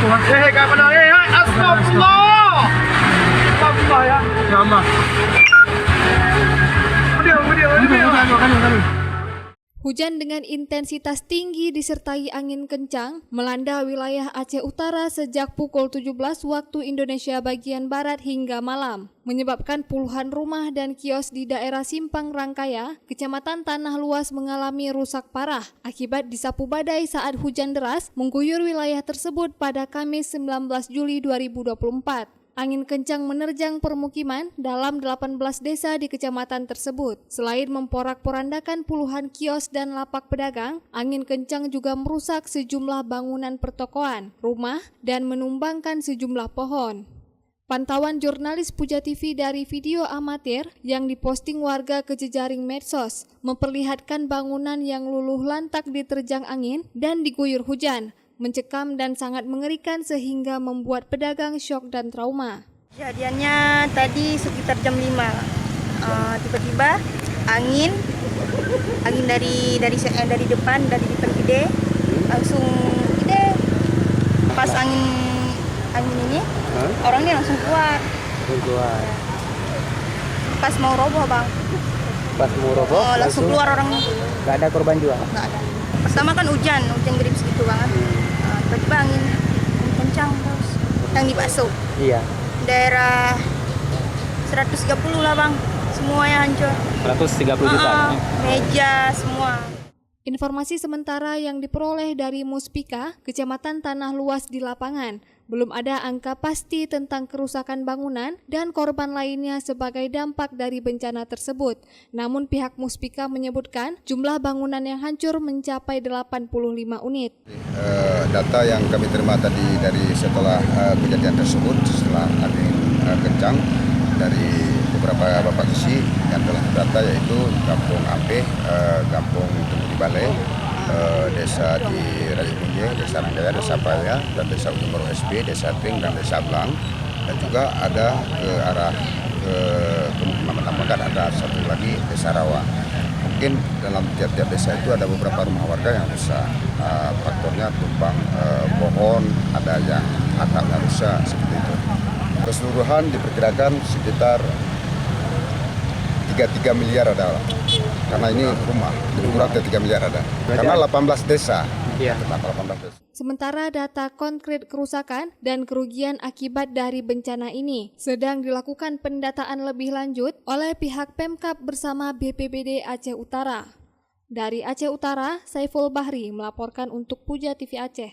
Astagfirullah. Astagfirullah ya. Ya Allah. Hujan dengan intensitas tinggi disertai angin kencang melanda wilayah Aceh Utara sejak pukul 17 waktu Indonesia bagian Barat hingga malam, menyebabkan puluhan rumah dan kios di daerah Simpang Rangkaya, Kecamatan Tanah Luas mengalami rusak parah akibat disapu badai saat hujan deras mengguyur wilayah tersebut pada Kamis 19 Juli 2024. Angin kencang menerjang permukiman dalam 18 desa di kecamatan tersebut. Selain memporak-porandakan puluhan kios dan lapak pedagang, angin kencang juga merusak sejumlah bangunan pertokoan, rumah, dan menumbangkan sejumlah pohon. Pantauan jurnalis Puja TV dari video amatir yang diposting warga ke jejaring medsos memperlihatkan bangunan yang luluh lantak diterjang angin dan diguyur hujan, mencekam dan sangat mengerikan sehingga membuat pedagang syok dan trauma. Kejadiannya tadi sekitar jam 5. Tiba-tiba angin dari depan gede, langsung gede. Pas angin ini orangnya langsung keluar. Pas mau roboh, Bang. Pas mau roboh langsung keluar orangnya. Gak ada korban jiwa? Gak ada. Pertama kan hujan gerimis gitu banget. Tiba-tiba angin kencang terus yang di Bakso. Iya. Daerah 130 lah, Bang. Semuanya hancur. 130 juta. Meja semua. Informasi sementara yang diperoleh dari Muspika, Kecamatan Tanah Luas di lapangan, belum ada angka pasti tentang kerusakan bangunan dan korban lainnya sebagai dampak dari bencana tersebut. Namun pihak Muspika menyebutkan jumlah bangunan yang hancur mencapai 85 unit. Data yang kami terima tadi dari setelah kejadian tersebut, setelah angin kencang dari beberapa posisi yang telah terdata, yaitu Kampung Ampeh, Kampung Tunggu di Balai, desa di Raja Pinje, desa Rangkaya, desa Paya, dan desa Ujung Baru SB, desa Pring, dan desa Blang. Dan juga ada ke arah menambahkan ada satu lagi desa Rawa. Mungkin dalam tiap-tiap desa itu ada beberapa rumah warga yang rusak. Faktornya tumbang pohon, ada yang atapnya rusak, seperti itu. Keseluruhan diperkirakan sekitar 3 miliar ada, karena ini rumah, jadi kurang dari 3 miliar ada. Karena 18 desa. Iya. 18 desa. Sementara data konkret kerusakan dan kerugian akibat dari bencana ini sedang dilakukan pendataan lebih lanjut oleh pihak Pemkab bersama BPBD Aceh Utara. Dari Aceh Utara, Saiful Bahri melaporkan untuk Puja TV Aceh.